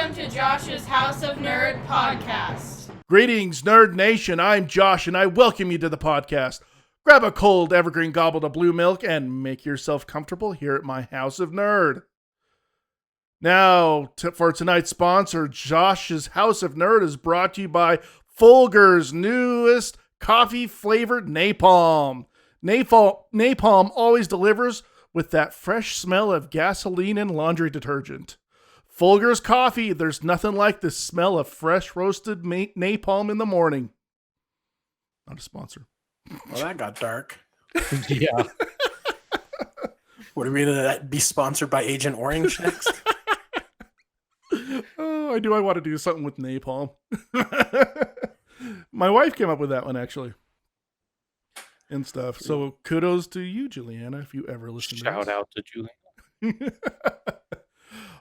Welcome to Josh's House of Nerd podcast. Greetings, Nerd Nation. I'm Josh, and I welcome you to the podcast. Grab a cold evergreen goblet of blue milk and make yourself comfortable here at my House of Nerd. Now, for tonight's sponsor, Josh's House of Nerd is brought to you by Folger's newest coffee-flavored napalm. Napalm always delivers with that fresh smell of gasoline and laundry detergent. Folger's coffee, there's nothing like the smell of fresh roasted napalm in the morning. Not a sponsor. Well, that got dark. Yeah. What are we going to be sponsored by Agent Orange next? Oh, I want to do something with napalm. My wife came up with that one, actually. And stuff. So kudos to you, Juliana, if you ever listen to this. Shout out to Juliana.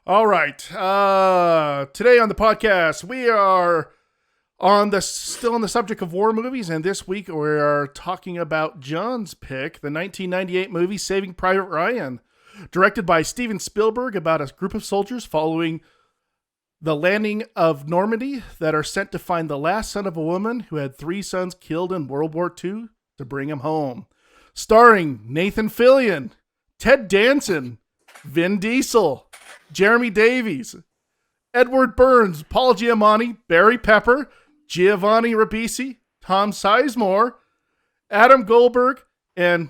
All right. Today on the podcast, we are still on the subject of war movies, and this week we are talking about John's pick, the 1998 movie Saving Private Ryan, directed by Steven Spielberg, about a group of soldiers following the landing of Normandy that are sent to find the last son of a woman who had 3 sons killed in World War II to bring him home. Starring Nathan Fillion, Ted Danson, Vin Diesel, Jeremy Davies, Edward Burns, Paul Giamatti, Barry Pepper, Giovanni Ribisi, Tom Sizemore, Adam Goldberg, and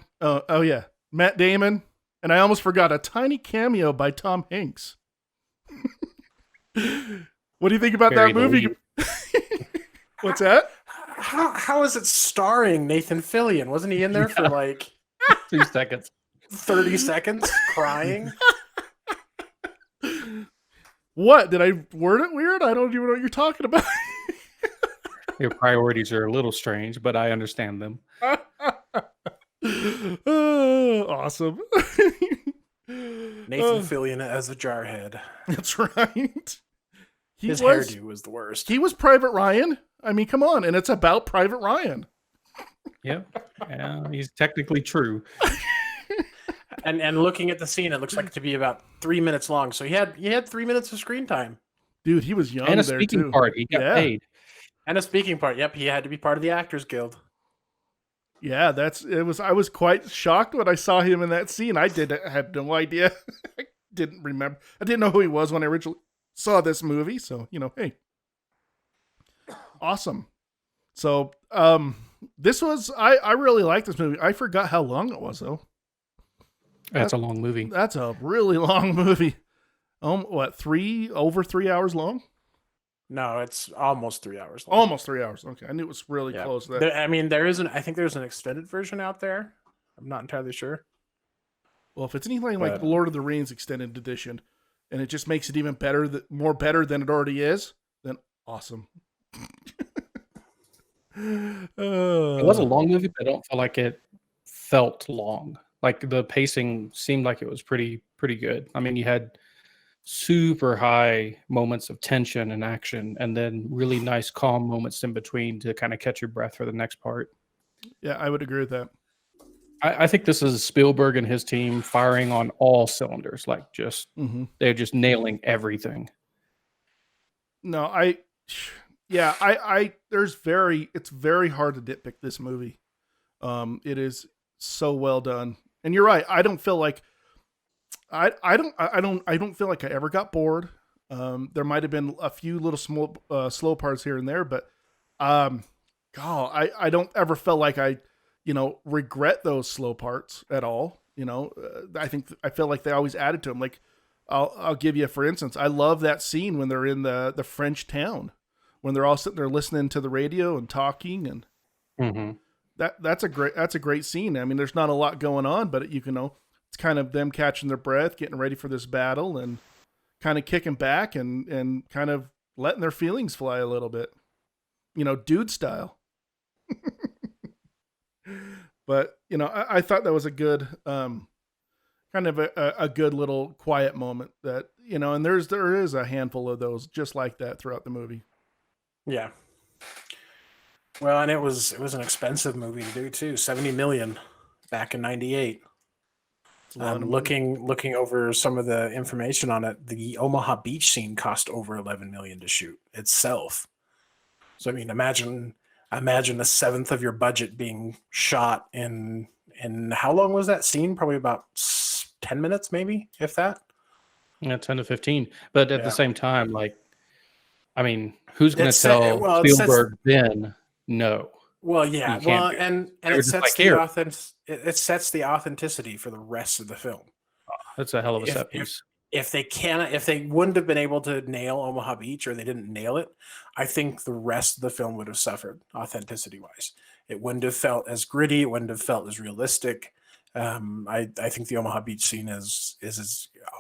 Matt Damon. And I almost forgot a tiny cameo by Tom Hanks. What do you think about that movie? What's that? How is it starring Nathan Fillion? Wasn't he in there for like 2 seconds? 30 seconds crying? What? Did I word it weird? I don't even know what you're talking about. Your priorities are a little strange, but I understand them. Awesome. Nathan Fillion as a jarhead. That's right. His hairdo was the worst. He was Private Ryan. I mean, come on. And it's about Private Ryan. Yep. He's technically true. And looking at the scene, it looks like it to be about 3 minutes long. So he had 3 minutes of screen time. Dude, he was young and a there speaking too. part. He got paid. And a speaking part. Yep, he had to be part of the Actors Guild. Yeah, I was quite shocked when I saw him in that scene. I had no idea. I didn't remember. I didn't know who he was when I originally saw this movie. So, hey. Awesome. So, this was, I really like this movie. I forgot how long it was though. That's a long movie. That's a really long movie. Over 3 hours long? No, it's almost 3 hours long. Almost 3 hours. Okay, I knew it was really close to that. I think there's an extended version out there. I'm not entirely sure. Well, if it's anything like Lord of the Rings extended edition, and it just makes it even better, more better than it already is, then awesome. It was a long movie, but I don't feel like it felt long. Like the pacing seemed like it was pretty good. I mean, you had super high moments of tension and action, and then really nice calm moments in between to kind of catch your breath for the next part. Yeah, I would agree with that. I think this is Spielberg and his team firing on all cylinders, like they're just nailing everything. No, it's very hard to nitpick this movie. It is so well done. And you're right. I don't feel like I don't feel like I ever got bored. There might have been a few little small slow parts here and there, but I don't ever feel like I regret those slow parts at all. I feel like they always added to them. Like I'll give you, for instance, I love that scene when they're in the French town, when they're all sitting there listening to the radio and talking, and that's a great scene. I mean, there's not a lot going on, but it's kind of them catching their breath, getting ready for this battle, and kind of kicking back and kind of letting their feelings fly a little bit, dude style. But I thought that was a good kind of a good little quiet moment that and there is a handful of those just like that throughout the movie. Yeah. Well, and it was an expensive movie to do too. $70 million back in '98. Looking over some of the information on it, the Omaha Beach scene cost over $11 million to shoot itself. So I mean, imagine a seventh of your budget being shot in how long was that scene? Probably about 10 minutes, maybe, if that. Yeah, 10 to 15. But at the same time, like, I mean, who's going to tell Spielberg then no? Well, yeah. Well, and it sets it sets the authenticity for the rest of the film. That's a hell of a set piece. If they wouldn't have been able to nail Omaha Beach, or they didn't nail it, I think the rest of the film would have suffered authenticity wise. It wouldn't have felt as gritty. It wouldn't have felt as realistic. I think the Omaha Beach scene is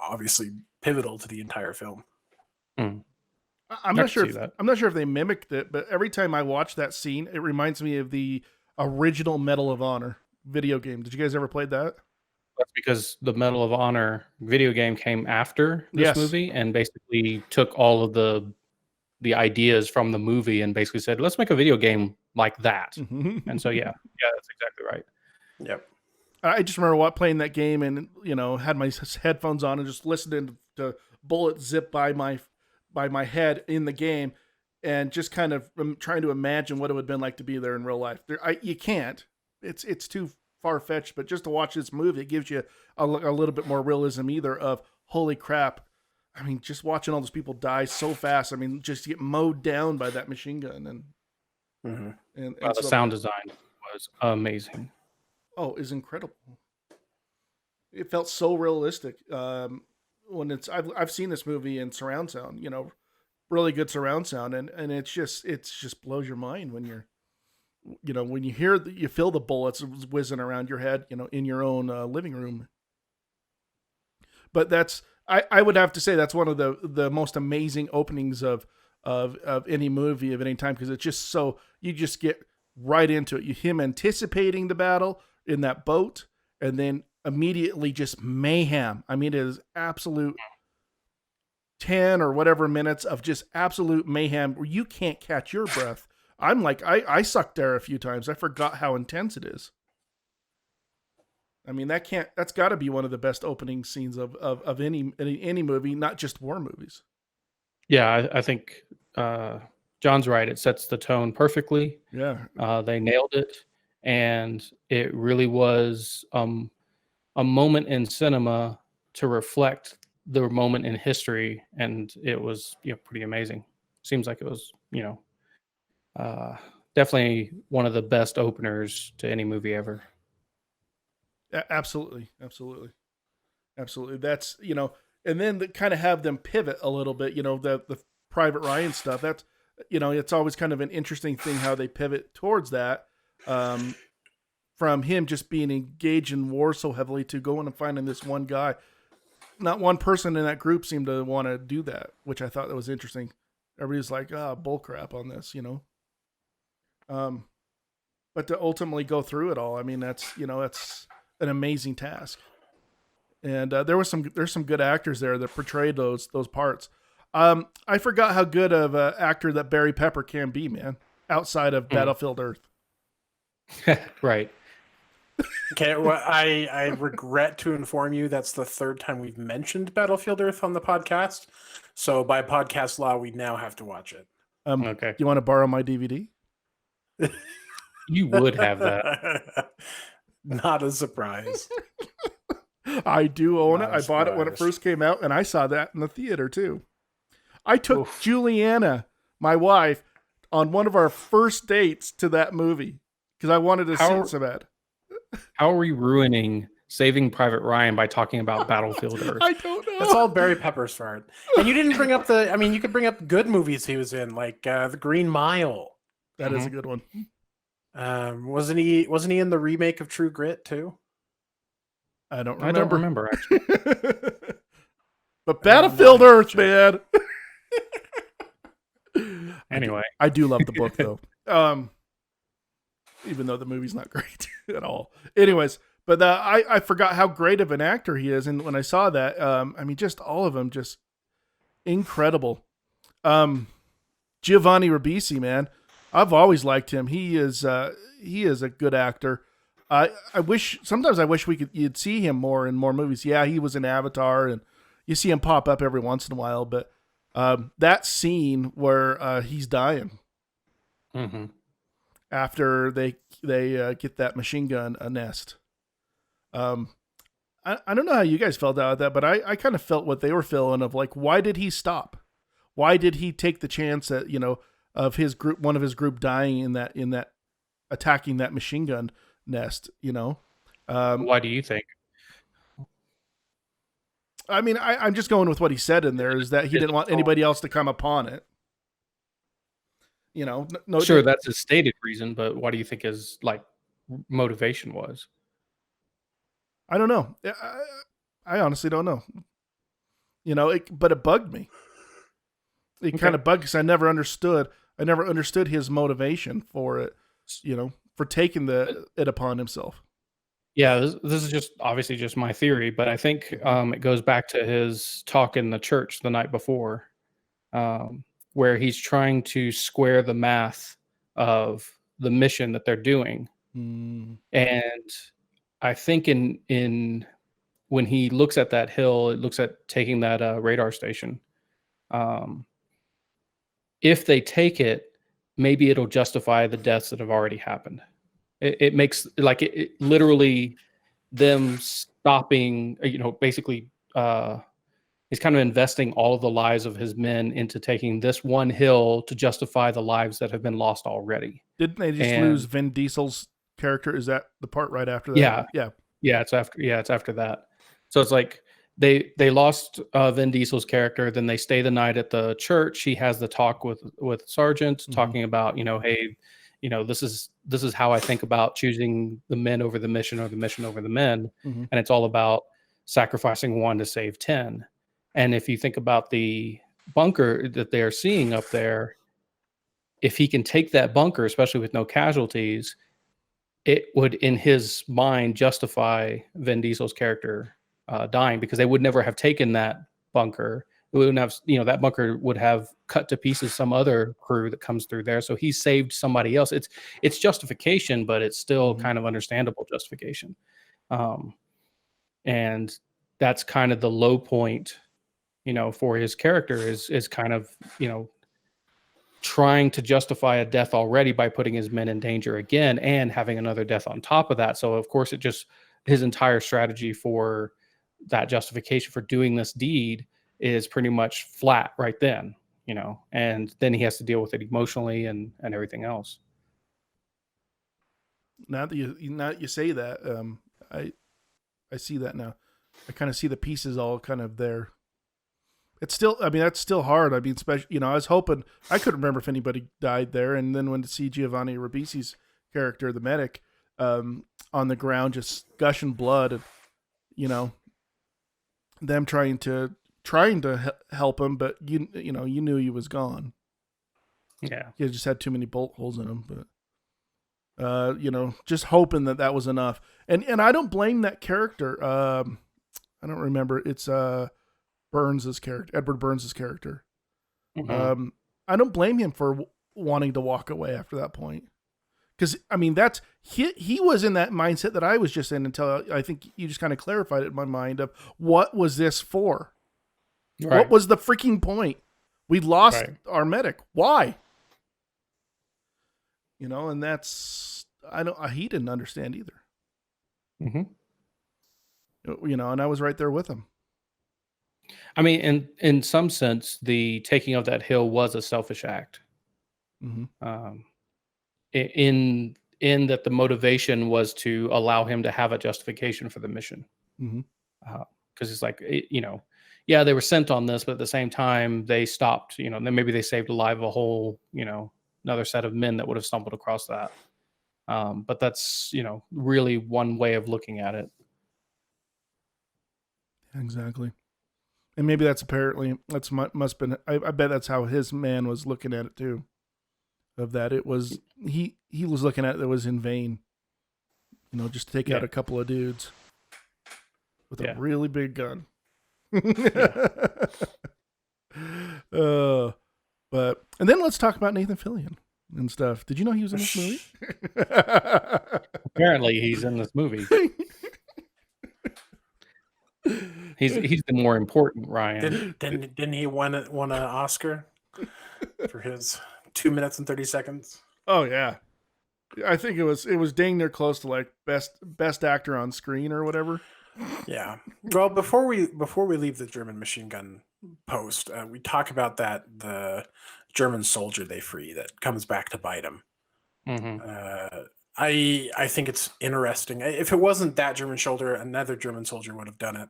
obviously pivotal to the entire film. I'm not sure if they mimicked it, but every time I watch that scene, it reminds me of the original Medal of Honor video game. Did you guys ever play that? That's because the Medal of Honor video game came after this movie and basically took all of the ideas from the movie and basically said, let's make a video game like that. And so, yeah, that's exactly right. Yep. I just remember playing that game and, had my headphones on and just listening to bullets zip by my head in the game and just kind of trying to imagine what it would have been like to be there in real life. You can't. It's too far-fetched, but just to watch this movie, it gives you a little bit more realism either of, holy crap, I mean, just watching all those people die so fast. I mean, just get mowed down by that machine gun. And the sound design was amazing. Oh, it's incredible. It felt so realistic. When I've seen this movie in surround sound, really good surround sound, and it just blows your mind when you're, when you you feel the bullets whizzing around your head, in your own living room. But I would have to say that's one of the most amazing openings of any movie of any time, because it's just so, you just get right into it. Him anticipating the battle in that boat, and then immediately just mayhem. I mean, it is absolute 10 or whatever minutes of just absolute mayhem where you can't catch your breath. I'm like, I sucked air a few times. I forgot how intense it is. I mean, that's got to be one of the best opening scenes of any movie, not just war movies. Yeah, I think John's right. It sets the tone perfectly. Yeah. They nailed it. And it really was a moment in cinema to reflect the moment in history. And it was pretty amazing. Seems like it was, definitely one of the best openers to any movie ever. Absolutely. That's, and then kind of have them pivot a little bit, the Private Ryan stuff. That's, it's always kind of an interesting thing how they pivot towards that. From him just being engaged in war so heavily to going and finding this one guy. Not one person in that group seemed to want to do that, which I thought that was interesting. Everybody's like, bullcrap on this, But to ultimately go through it all, I mean, that's an amazing task. And there's some good actors there that portrayed those parts. I forgot how good of an actor that Barry Pepper can be, man, outside of Battlefield Earth. Right. Okay, well, I regret to inform you that's the third time we've mentioned Battlefield Earth on the podcast. So by podcast law, we now have to watch it. Okay. You want to borrow my DVD? You would have that. Not a surprise. I do own it. I bought it when it first came out, and I saw that in the theater too. I took Juliana, my wife, on one of our first dates to that movie because I wanted to see it so bad. How are we ruining Saving Private Ryan by talking about Battlefield Earth? I don't know. That's all Barry Pepper's fault. And you didn't bring up you could bring up good movies he was in, like The Green Mile. That is a good one. Wasn't he in the remake of True Grit too? I don't remember actually. But Battlefield Earth, man. Anyway, I do love the book though. Even though the movie's not great at all. Anyways, but I forgot how great of an actor he is, and when I saw that, I mean, just all of them, just incredible. Giovanni Ribisi, man, I've always liked him. He is a good actor. Sometimes I wish you'd see him more in more movies. Yeah, he was in Avatar, and you see him pop up every once in a while. But that scene where he's dying after they get that machine gun nest. I don't know how you guys felt about that, but I kind of felt what they were feeling of like, why did he stop? Why did he take the chance that, of his group, one of his group dying in that attacking that machine gun nest, Why do you think? I mean, I'm just going with what he said in there is that he didn't want anybody else to come upon it. No, Sure, that's his stated reason, but why do you think his motivation was? I don't know. I honestly don't know. But it bugged me. It kind of bugged because I never understood his motivation for it. For taking it upon himself. Yeah, this is just obviously just my theory, but I think it goes back to his talk in the church the night before, where he's trying to square the math of the mission that they're doing. And I think in when he looks at that hill, it looks at taking that radar station. If they take it, maybe it'll justify the deaths that have already happened. It makes it literally them stopping, basically he's kind of investing all of the lives of his men into taking this one hill to justify the lives that have been lost already. Didn't they just lose Vin Diesel's character? Is that the part right after that? Yeah, it's after that. So it's like they lost Vin Diesel's character, then they stay the night at the church. He has the talk with Sargent, talking about, hey, this is how I think about choosing the men over the mission or the mission over the men. And it's all about sacrificing one to save 10. And if you think about the bunker that they're seeing up there, if he can take that bunker, especially with no casualties, it would, in his mind, justify Vin Diesel's character dying, because they would never have taken that bunker. It wouldn't have, that bunker would have cut to pieces some other crew that comes through there. So he saved somebody else. It's justification, but it's still kind of understandable justification. And that's kind of the low point, for his character is kind of, trying to justify a death already by putting his men in danger again and having another death on top of that. So of course his entire strategy for that justification for doing this deed is pretty much flat right then, and then he has to deal with it emotionally and everything else. Now that you say that, I see that now. I kind of see the pieces all kind of there. It's still, that's still hard. Especially, I was hoping, I couldn't remember if anybody died there. And then when to see Giovanni Ribisi's character, the medic, on the ground, just gushing blood, and, them trying to help him, but you knew he was gone. Yeah. He just had too many bolt holes in him, but, just hoping that was enough. And I don't blame that character. I don't remember. It's, Burns's character, Edward Burns's character. I don't blame him for wanting to walk away after that point, because that's he was in that mindset that I was just in until I think you just kind of clarified it in my mind of what was this for? Right. What was the freaking point? We lost our medic. Why? And that's he didn't understand either. And I was right there with him. In some sense, the taking of that hill was a selfish act. In that the motivation was to allow him to have a justification for the mission. Because it's like, they were sent on this, but at the same time they stopped, then maybe they saved the life of a whole, another set of men that would have stumbled across that. But that's, really one way of looking at it. Exactly. And maybe must have been, I bet that's how his man was looking at it too. Of that, it was, he was looking at it was in vain, just to take out a couple of dudes with a really big gun. And then let's talk about Nathan Fillion and stuff. Did you know he was in this movie? Apparently, he's in this movie. He's the more important Ryan. Didn't he won an Oscar for his 2 minutes and 30 seconds? Oh yeah, I think it was dang near close to like best actor on screen or whatever. Yeah. Well, before we leave the German machine gun post, we talk about the German soldier they free that comes back to bite him. Mm-hmm. I think it's interesting. If it wasn't that German soldier, another German soldier would have done it.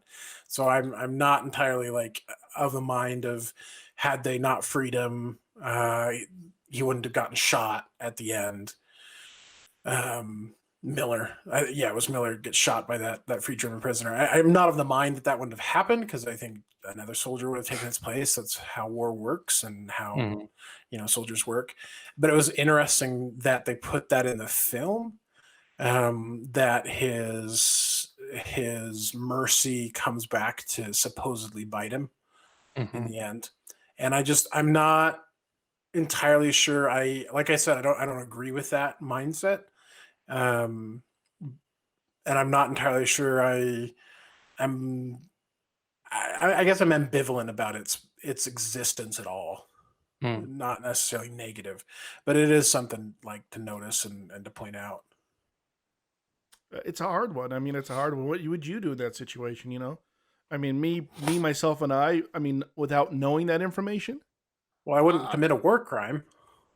So I'm not entirely like of the mind of had they not freed him, he wouldn't have gotten shot at the end. Miller, it was Miller gets shot by that free German prisoner. I'm not of the mind that wouldn't have happened because I think another soldier would have taken his place. That's how war works and how soldiers work. But it was interesting that they put that in the film. That his mercy comes back to supposedly bite him in the end, and I'm not entirely sure. Like I said, I don't agree with that mindset. And I'm not entirely sure I guess I'm ambivalent about its existence at all. Not necessarily negative, but it is something like to notice and to point out. It's a hard one. I mean, it's a hard one. What would you do in that situation? I mean, me, myself, and I mean, without knowing that information. Well, I wouldn't commit a war crime.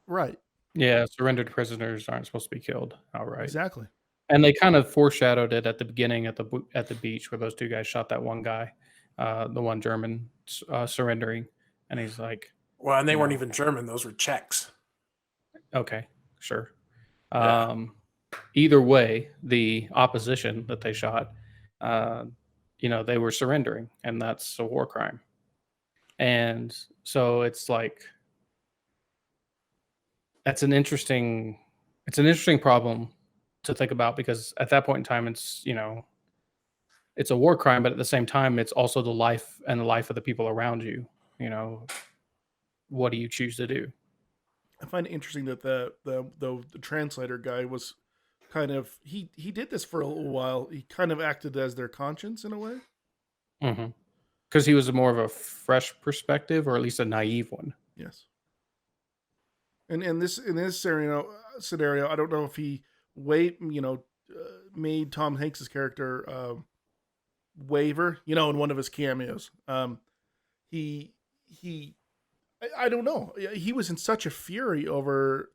Right. Yeah, surrendered prisoners aren't supposed to be killed outright. Exactly. And they kind of foreshadowed it at the beginning at the beach where those two guys shot that one guy, the one German surrendering, and he's like, well, and they weren't even German; those were Czechs. Okay, sure. Yeah. Either way, the opposition that they shot, they were surrendering, and that's a war crime. And so it's like it's an interesting problem to think about because at that point in time, it's a war crime, but at the same time, it's also the life of the people around you. What do you choose to do? I find it interesting that the translator guy was kind of he did this for a little while. He kind of acted as their conscience in a way. Mm-hmm. Because he was more of a fresh perspective, or at least a naive one. Yes. And in this scenario, I don't know if he made Tom Hanks's character waver. In one of his cameos, he I don't know. He was in such a fury over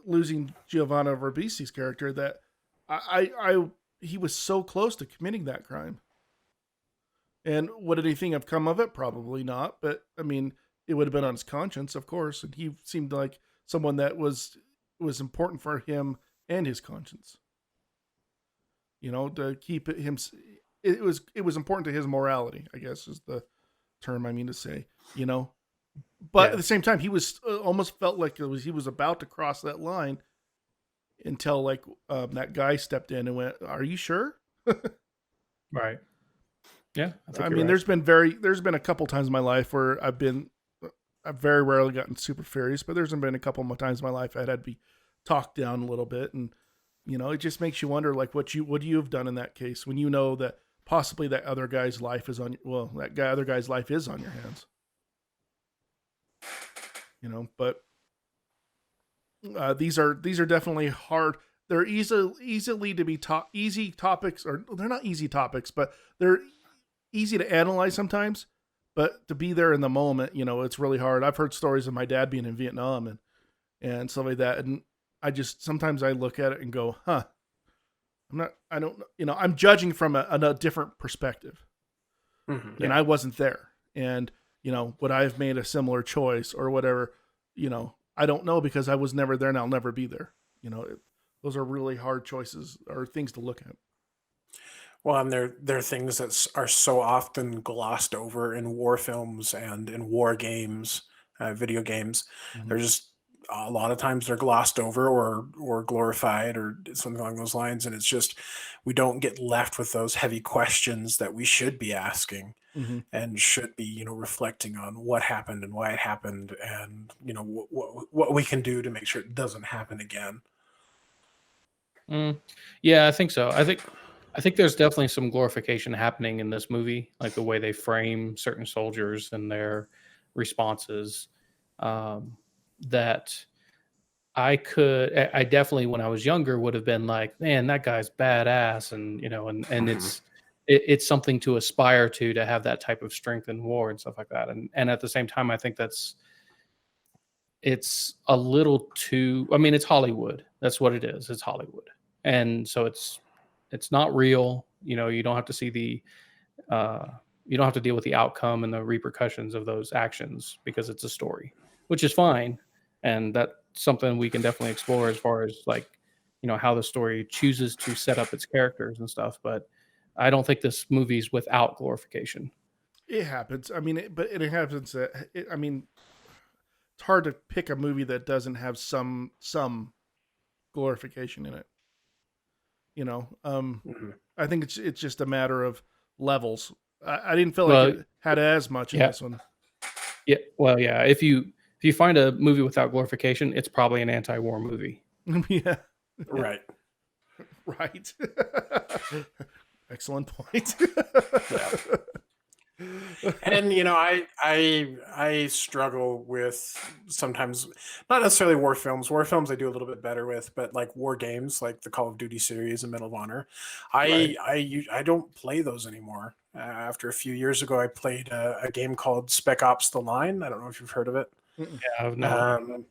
losing Giovanna Verbisi's character that he was so close to committing that crime. And would anything have come of it? Probably not. But I mean, it would have been on his conscience, of course. And he seemed like someone that was important for him and his conscience. To keep him. It was important to his morality, I guess is the term I mean to say. But at the same time, he was almost felt like he was about to cross that line until that guy stepped in and went, "Are you sure?" Right. Yeah. I mean, there's been a couple times in my life where I've very rarely gotten super furious, but there's been a couple of times in my life I'd had to be talked down a little bit, and it just makes you wonder, like, what do you have done in that case when you know that possibly that other guy's life is on other guy's life is on your hands. But these are definitely hard. They're easily to be easy topics, or they're not easy topics, but they're easy to analyze sometimes. But to be there in the moment, it's really hard. I've heard stories of my dad being in Vietnam and stuff like that, and sometimes I look at it and go, "Huh, I'm judging from a different perspective, and I wasn't there, and." Would I have made a similar choice or whatever? I don't know because I was never there and I'll never be there. Those are really hard choices or things to look at. Well, and they're things that are so often glossed over in war films and in war games, video games. Mm-hmm. They're just a lot of times they're glossed over or glorified or something along those lines, and it's just we don't get left with those heavy questions that we should be asking. Mm-hmm. And should be, reflecting on what happened and why it happened, and what we can do to make sure it doesn't happen again. Yeah, I think so. I think there's definitely some glorification happening in this movie, like the way they frame certain soldiers and their responses. That I definitely, when I was younger, would have been like, man, that guy's badass, and it's something to aspire to have that type of strength in war and stuff like that. And at the same time, I think it's a little too. I mean, it's Hollywood. That's what it is. It's Hollywood, and so it's not real. You don't have to see you don't have to deal with the outcome and the repercussions of those actions because it's a story, which is fine, and that's something we can definitely explore as far as like how the story chooses to set up its characters and stuff. But I don't think this movie's without glorification. It happens. I mean, but it happens. I mean, it's hard to pick a movie that doesn't have some glorification in it. I think it's just a matter of levels. I didn't feel like it had as much in this one. Yeah. Well, yeah. If you find a movie without glorification, it's probably an anti-war movie. Yeah. Right. Right. Excellent point. Yeah. And I struggle with sometimes, not necessarily war films. War films I do a little bit better with, but like war games, like the Call of Duty series and Medal of Honor, I don't play those anymore. After a few years ago, I played a game called Spec Ops: The Line. I don't know if you've heard of it. Yeah, no.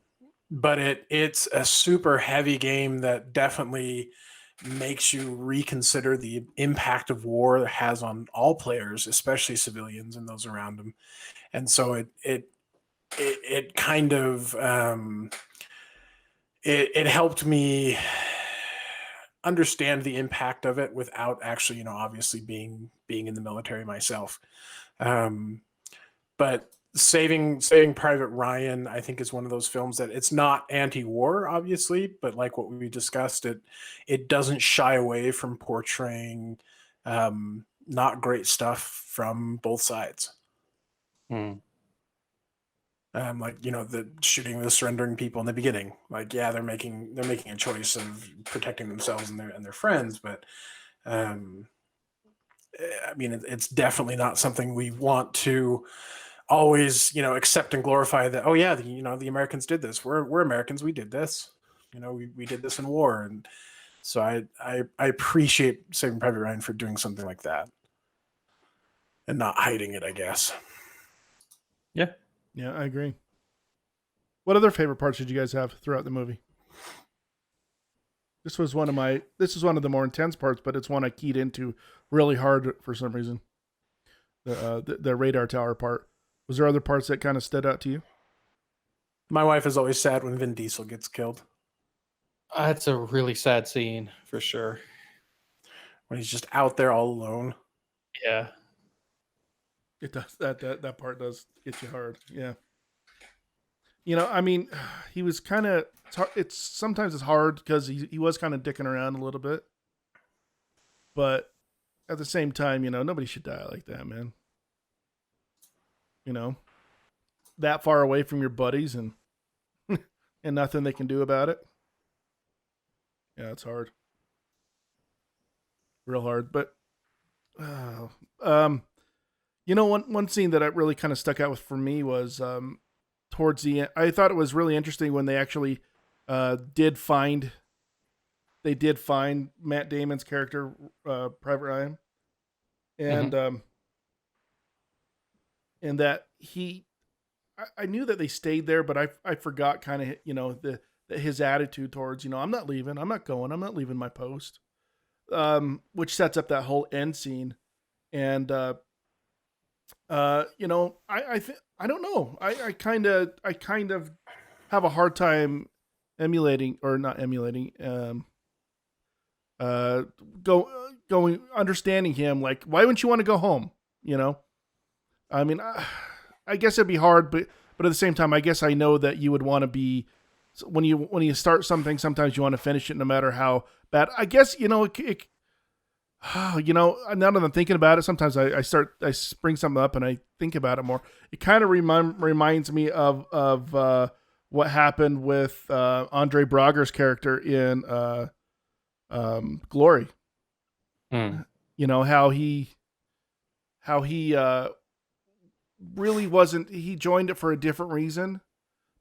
But it's a super heavy game that definitely makes you reconsider the impact of war that has on all players, especially civilians and those around them. And so it kind of it helped me understand the impact of it without actually, obviously being in the military myself. But Saving Private Ryan, I think, is one of those films that it's not anti-war, obviously, but like what we discussed, it doesn't shy away from portraying not great stuff from both sides. Like the shooting the surrendering people in the beginning. Like, yeah, they're making a choice of protecting themselves and their friends, but I mean, it's definitely not something we want to always, accept and glorify that. Oh yeah, the Americans did this. We're Americans. We did this. We did this in war, and so I appreciate Saving Private Ryan for doing something like that and not hiding it, I guess. Yeah, I agree. What other favorite parts did you guys have throughout the movie? This was one of the more intense parts, but it's one I keyed into really hard for some reason. The radar tower part. Was there other parts that kind of stood out to you? My wife is always sad when Vin Diesel gets killed. That's a really sad scene for sure. When he's just out there all alone. Yeah. It does. That part does get you hard. Yeah. I mean, he was kind of. Sometimes it's hard because he was kind of dicking around a little bit, but at the same time, nobody should die like that, man. That far away from your buddies and and nothing they can do about it. Yeah, it's hard. Real hard. But one scene that I really kind of stuck out with for me was towards the end. I thought it was really interesting when they actually did find Matt Damon's character, Private Ryan. And and that I knew that they stayed there, but I forgot kind of, his attitude towards, I'm not leaving, I'm not going, I'm not leaving my post, which sets up that whole end scene. And, I don't know. I kind of have a hard time understanding him. Like, why wouldn't you want to go home? I mean, I guess it'd be hard, but at the same time, I guess I know that you would want to be, when you start something, sometimes you want to finish it no matter how bad. I guess, now that I'm thinking about it, sometimes I bring something up and I think about it more. It kind of reminds me of what happened with Andre Braugher's character in Glory. Mm. You know, how he really wasn't, he joined it for a different reason,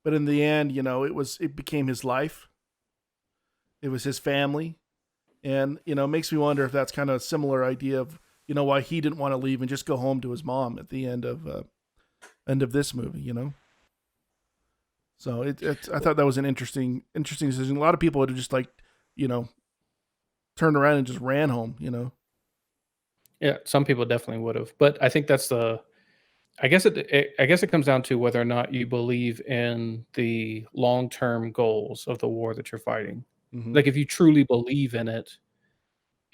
but in the end, you know, it became his life. It was his family. And, you know, it makes me wonder if that's kind of a similar idea of, you know, why he didn't want to leave and just go home to his mom at the end of this movie, you know? So I thought that was an interesting decision. A lot of people would have just, like, you know, turned around and just ran home, you know? Yeah, some people definitely would have, but I think that's I guess it comes down to whether or not you believe in the long-term goals of the war that you're fighting. Mm-hmm. Like, if you truly believe in it,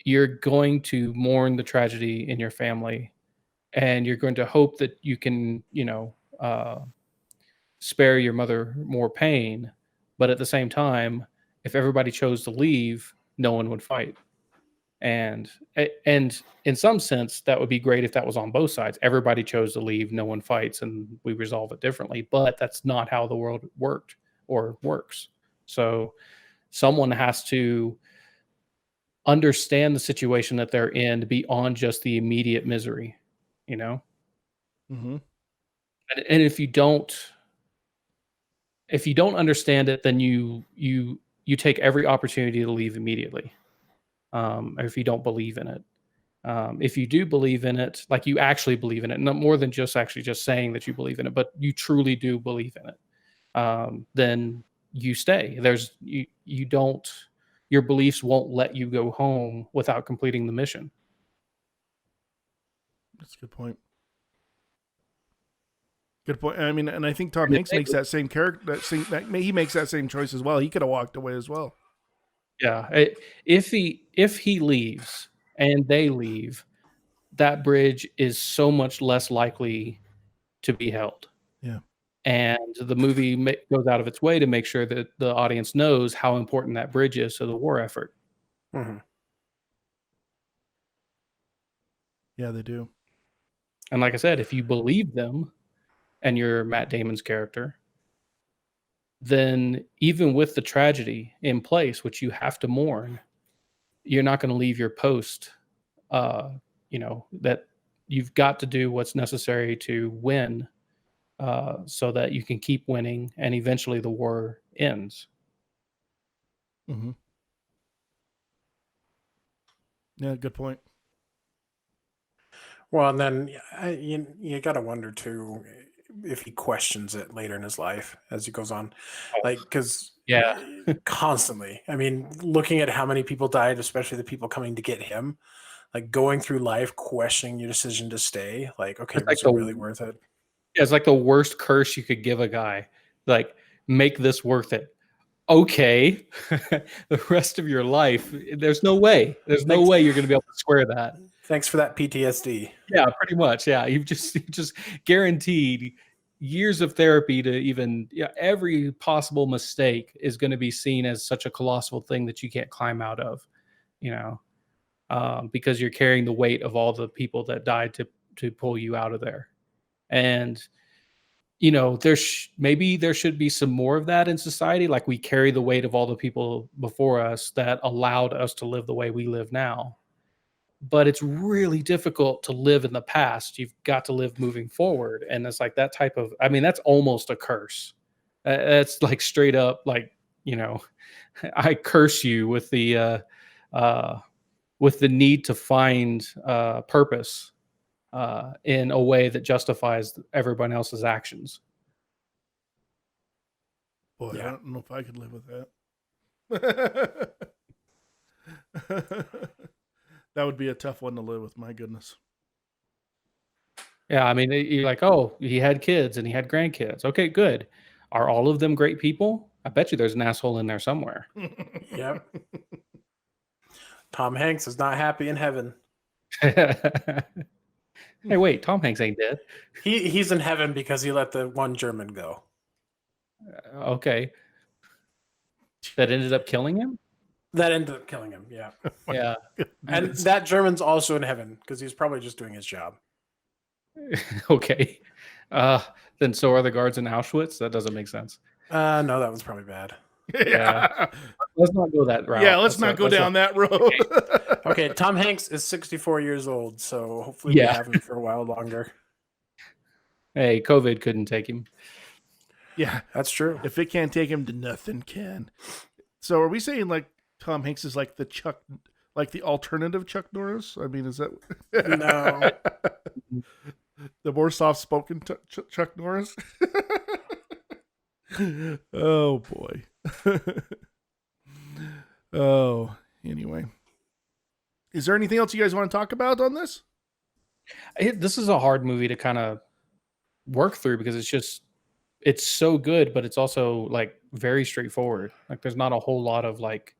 you're going to mourn the tragedy in your family, and you're going to hope that you can, you know, spare your mother more pain. But at the same time, if everybody chose to leave, no one would fight. And in some sense, that would be great if that was on both sides. Everybody chose to leave, no one fights, and we resolve it differently. But that's not how the world worked or works. So someone has to understand the situation that they're in beyond just the immediate misery, you know? Mm-hmm. And if you don't understand it, then you take every opportunity to leave immediately. If you don't believe in it. If you do believe in it, like you actually believe in it, not more than just actually just saying that you believe in it, but you truly do believe in it, then you stay. You don't, your beliefs won't let you go home without completing the mission. That's a good point. Good point. I mean, and I think Tom And Hanks makes that same character. He makes that same choice as well. He could have walked away as well. Yeah, if he leaves and they leave, that bridge is so much less likely to be held. Yeah. And the movie goes out of its way to make sure that the audience knows how important that bridge is to the war effort. Mm-hmm. Yeah, they do. And like I said, if you believe them and you're Matt Damon's character, then even with the tragedy in place, which you have to mourn, you're not going to leave your post. You know, that you've got to do what's necessary to win, so that you can keep winning and eventually the war ends. Mm-hmm. Yeah, good point. Well, and then you got to wonder too if he questions it later in his life as he goes on, like because Yeah. constantly. I mean, looking at how many people died, especially the people coming to get him, like going through life questioning your decision to stay. Like, okay, It's was like it really worth it? It's like the worst curse you could give a guy. Like, make this worth it. Okay. The rest of your life, there's no way. There's no way you're going to be able to square that. Thanks for that PTSD. Yeah, pretty much. Yeah, you've just guaranteed years of therapy to even every possible mistake is going to be seen as such a colossal thing that you can't climb out of, you know, because you're carrying the weight of all the people that died to pull you out of there. And you know, maybe there should be some more of that in society. Like, we carry the weight of all the people before us that allowed us to live the way we live now. But it's really difficult to live in the past. You've got to live moving forward. And it's like that type of, I mean, that's almost a curse. That's like straight up, like, you know, I curse you with the need to find purpose in a way that justifies everyone else's actions. Boy, Yeah. I don't know if I could live with that. That would be a tough one to live with. My goodness. Yeah, I mean, you're like, oh, he had kids and he had grandkids. Okay, good. Are all of them great people? I bet you there's an asshole in there somewhere. Yep. Tom Hanks is not happy in heaven. Hey, wait, Tom Hanks ain't dead. He's in heaven because he let the one German go. Okay. That ended up killing him? That ended up killing him, yeah. Yeah. And that German's also in heaven because he's probably just doing his job. Okay. Then so are the guards in Auschwitz? That doesn't make sense. No, that was probably bad. Yeah. let's not go that route. Yeah, let's not go down that road. Okay, Tom Hanks is 64 years old, so hopefully Yeah. we have him for a while longer. Hey, COVID couldn't take him. Yeah, That's true. if it can't take him, to nothing can. So, are we saying like Tom Hanks is like the alternative Chuck Norris? I mean, is that No. the more soft-spoken Chuck Norris? Oh boy. Oh, anyway. Is there anything else you guys want to talk about on this? This is a hard movie to kind of work through because it's so good, but it's also like very straightforward. Like there's not a whole lot of like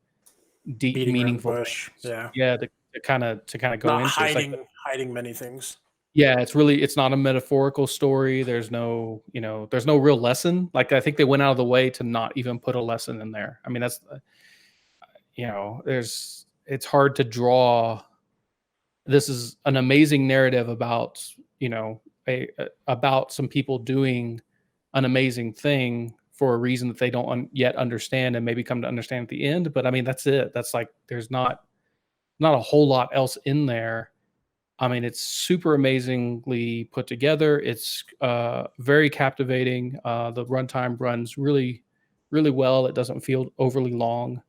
deep, Beating around the meaningful bush. things. Yeah. To kind of go Not into. hiding many things. Yeah, it's not a metaphorical story. There's no real lesson. Like I think they went out of the way to not even put a lesson in there. I mean, that's it's hard to draw. This is an amazing narrative about, about some people doing an amazing thing for a reason that they don't yet understand and maybe come to understand at the end. But I mean, that's it. That's like, there's not a whole lot else in there. I mean, it's super amazingly put together. It's very captivating. The runtime runs really, really well. It doesn't feel overly long.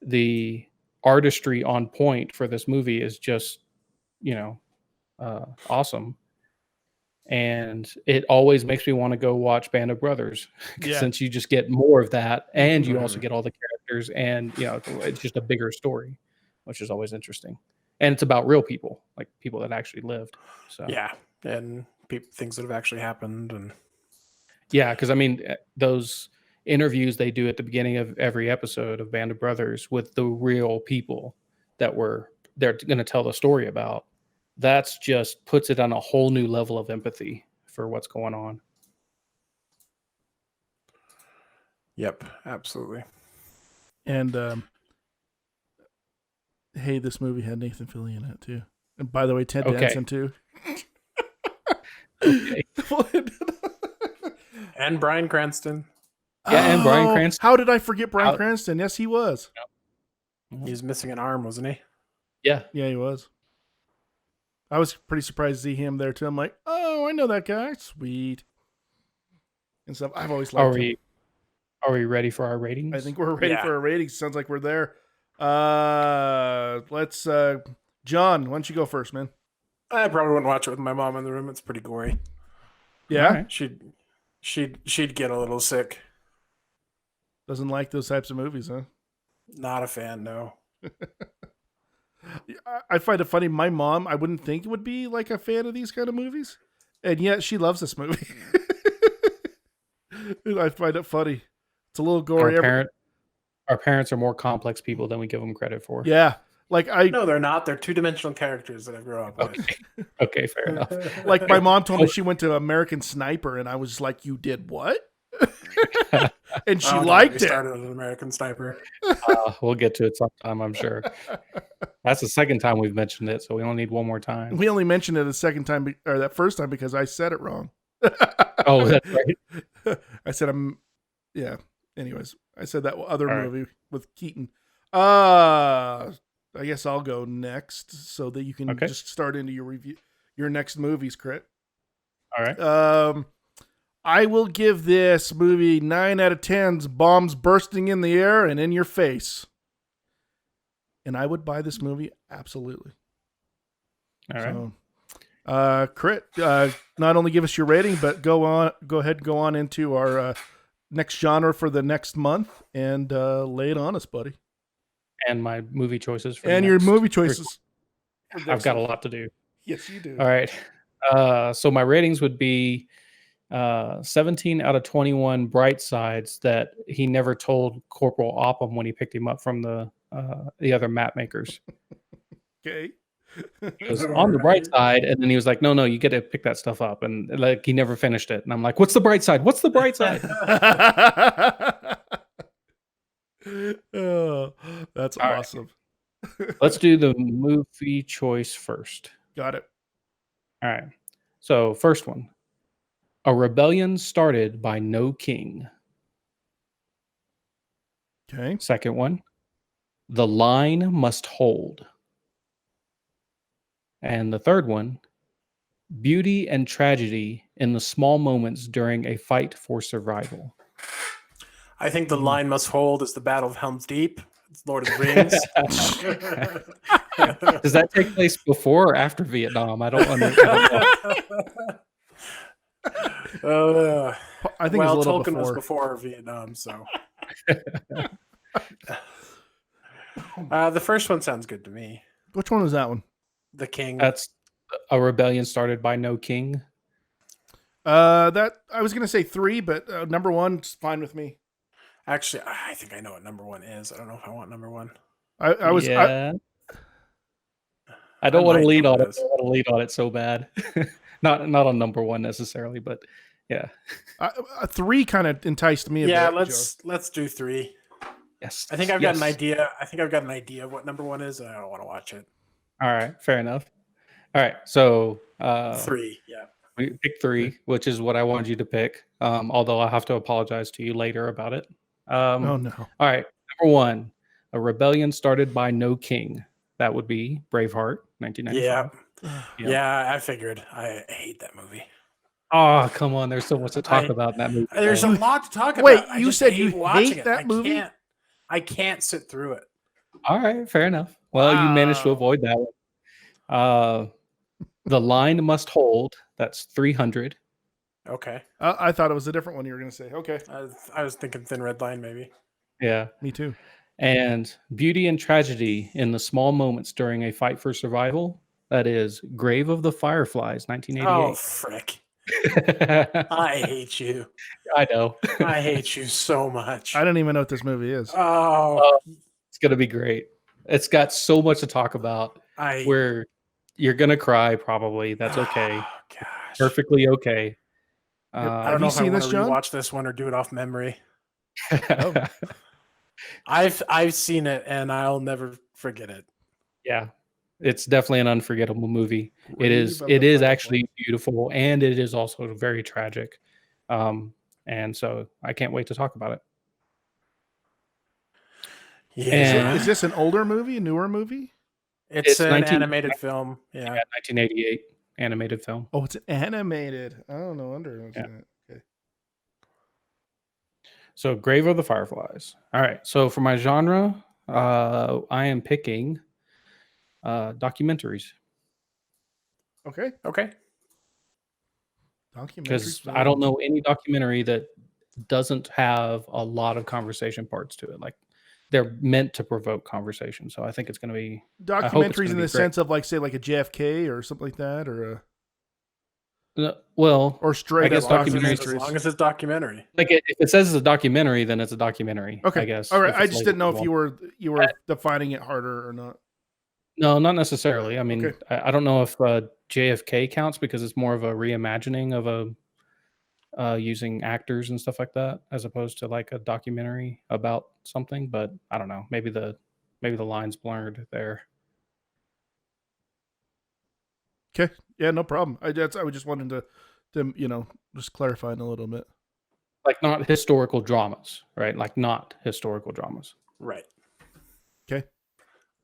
The artistry on point for this movie is just, awesome. And it always makes me want to go watch Band of Brothers since you just get more of that, and you also get all the characters, and it's just a bigger story, which is always interesting. And it's about real people, like people that actually lived. So Yeah, and things that have actually happened, and because I mean, those interviews they do at the beginning of every episode of Band of Brothers with the real people that they're going to tell the story about. That's just puts it on a whole new level of empathy for what's going on. Yep, absolutely. And hey, this movie had Nathan Fillion in it too. And by the way, Ted Danson too. And Bryan Cranston. Yeah, and Bryan Cranston. How did I forget Bryan Cranston? Yes, he was. He's missing an arm, wasn't he? Yeah, he was. I was pretty surprised to see him there too. I'm like, oh, I know that guy. Sweet. And stuff. I've always liked him. Are we ready for our ratings? I think we're ready for our ratings. Sounds like we're there. Let's John, why don't you go first, man? I probably wouldn't watch it with my mom in the room. It's pretty gory. Yeah. Right. She'd get a little sick. Doesn't like those types of movies, huh? Not a fan, no. I find it funny. My mom, I wouldn't think would be like a fan of these kind of movies, and yet she loves this movie. I find it funny. It's a little gory. Our parents are more complex people than we give them credit for. Yeah, No, they're not. They're two-dimensional characters that I grew up with. Okay, fair enough. Like my mom told me she went to American Sniper, and I was like, "You did what?" And she liked it. Started with an American Sniper. We'll get to it sometime, I'm sure. That's the second time we've mentioned it, so we only need one more time. We only mentioned it the second time, or that first time, because I said it wrong. Oh, that's right. I said yeah. Anyways, I said that other movie with Keaton. I guess I'll go next so that you can just start into your review, your next movies, Crit. All right. I will give this movie 9 out of 10's bombs bursting in the air and in your face. And I would buy this movie absolutely. All right. So, Crit, not only give us your rating, but go on into our next genre for the next month and lay it on us, buddy. And my movie choices. Your movie choices. I've got a lot to do. Yes, you do. All right. So my ratings would be 17 out of 21 bright sides that he never told Corporal Opham when he picked him up from the other map makers. Okay. It was on the bright side, and then he was like, no, you get to pick that stuff up. And like he never finished it. And I'm like, what's the bright side? What's the bright side? Oh, that's all awesome. Right. Let's do the movie choice first. Got it. All right. So first one. A rebellion started by no king. Okay. Second one, the line must hold. And the third one, beauty and tragedy in the small moments during a fight for survival. I think the line must hold is the Battle of Helm's Deep. It's Lord of the Rings. Does that take place before or after Vietnam? I don't understand. I think it's a little Tolkien was before. before Vietnam, so. The first one sounds good to me. Which one was that one? The King. That's a rebellion started by no king. That I was gonna say 3, but number 1's fine with me. Actually, I think I know what number 1 is. I don't know if I want number 1. I don't want to lead on it. I is. want to lead on it so bad. not on number 1 necessarily, but yeah. 3 kind of enticed me a Yeah, bit. let's do 3. Yes. I think I've got an idea. I think I've got an idea of what number 1 is, and I don't want to watch it. All right, fair enough. All right, so 3, yeah. we picked 3, which is what I wanted you to pick. Although I'll have to apologize to you later about it. Oh no! All right, number 1, a rebellion started by no king. That would be Braveheart, 1995. Yeah, I figured. I hate that movie. Oh, come on! There's so much to talk about in that movie. There's a lot to talk about. Wait, I you just said you watching hate that movie? I can't sit through it. All right, fair enough. Well, you managed to Wow. avoid that one. The line must hold. That's 300. Okay. I thought it was a different one you were gonna say. Okay, I was thinking Thin Red Line, maybe. Yeah. me too. And beauty and tragedy in the small moments during a fight for survival. That is Grave of the Fireflies, Oh, 1988. frick. I hate you. I know. I hate you so much. I don't even know what this movie is. Oh, It's going to be great. It's got so much to talk about where you're going to cry probably. That's okay. Oh, gosh. Perfectly okay. I don't know if I seen want this, to John? rewatch this one or do it off memory. Oh. I've seen it and I'll never forget it. Yeah. It's definitely an unforgettable movie. Grave It of is the actually beautiful, and it is also very tragic. And so I can't wait to talk about it. Yeah. Is this an older movie, a newer movie? It's an animated film. Yeah. 1988 animated film. Oh, it's animated. Oh, no wonder. Yeah. Okay. So Grave of the Fireflies. All right. So for my genre, I am picking documentaries. Okay. Because I don't know any documentary that doesn't have a lot of conversation parts to it. Like they're meant to provoke conversation. So I think it's going to be documentaries in the sense of like, say, like a JFK or something like that, or or straight I guess up documentaries. As long as it's documentary. Like if it says it's a documentary, then it's a documentary. Okay. I guess. All right. if I it's just labeled didn't know as if one. you were defining it harder or not. No, not necessarily. I mean, Okay. I don't know if JFK counts because it's more of a reimagining of using actors and stuff like that, as opposed to like a documentary about something. But I don't know. Maybe the line's blurred there. Okay. Yeah, no problem. I was just wanting to just clarifying a little bit. Like not historical dramas, right? Like not historical dramas. Right. Okay.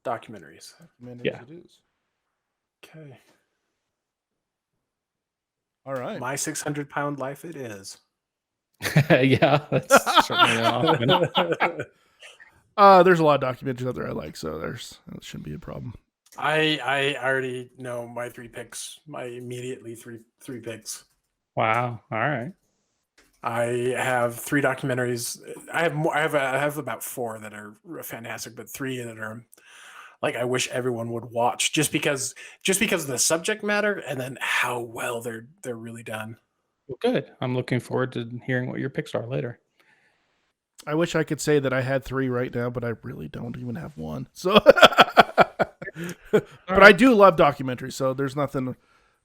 Documentaries. Yeah. It is. Okay. All right. My 600-pound life it is. Yeah, that's certainly an option. There's a lot of documentaries out there I like, so that shouldn't be a problem. I already know my 3 picks. My immediately three picks. Wow. All right. I have 3 documentaries. I have about 4 that are fantastic, but 3 that are like I wish everyone would watch just because of the subject matter and then how well they're really done. Well, good. I'm looking forward to hearing what your picks are later. I wish I could say that I had 3 right now, but I really don't even have 1. So, but I do love documentaries, so there's nothing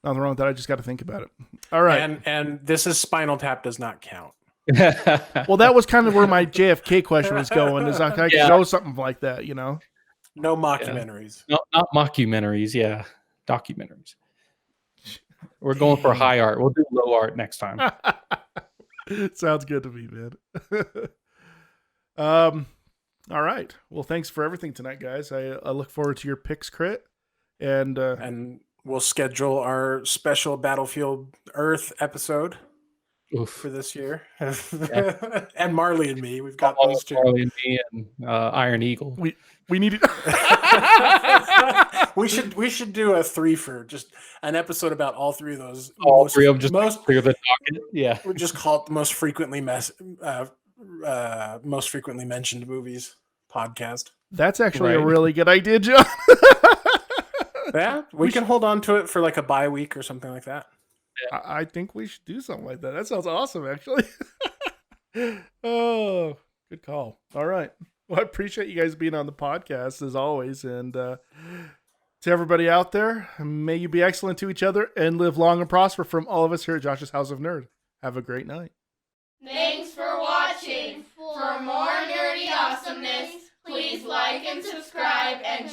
wrong with that. I just got to think about it. All right. And this is Spinal Tap does not count. Well, that was kind of where my JFK question was going. Is I could show something like that, No mockumentaries. No, not mockumentaries. Yeah, documentaries. We're going for high art. We'll do low art next time. Sounds good to me, man. All right. Well, thanks for everything tonight, guys. I look forward to your picks, Crit. And we'll schedule our special Battlefield Earth episode for this year. And Marley and me. We've got those two. Marley and me and Iron Eagle. We need to we should do a threefer, just an episode about all three of those. All three of them, just clear the docket. Yeah. We'll just call it the most frequently mentioned movies podcast. That's actually a really good idea, John. Yeah, we can hold on to it for like a bye week or something like that. Yeah. I think we should do something like that. That sounds awesome, actually. Oh, good call. All right. Well, I appreciate you guys being on the podcast as always. And to everybody out there, may you be excellent to each other and live long and prosper from all of us here at Josh's House of Nerd. Have a great night. Thanks for watching. For more nerdy awesomeness, please like and subscribe and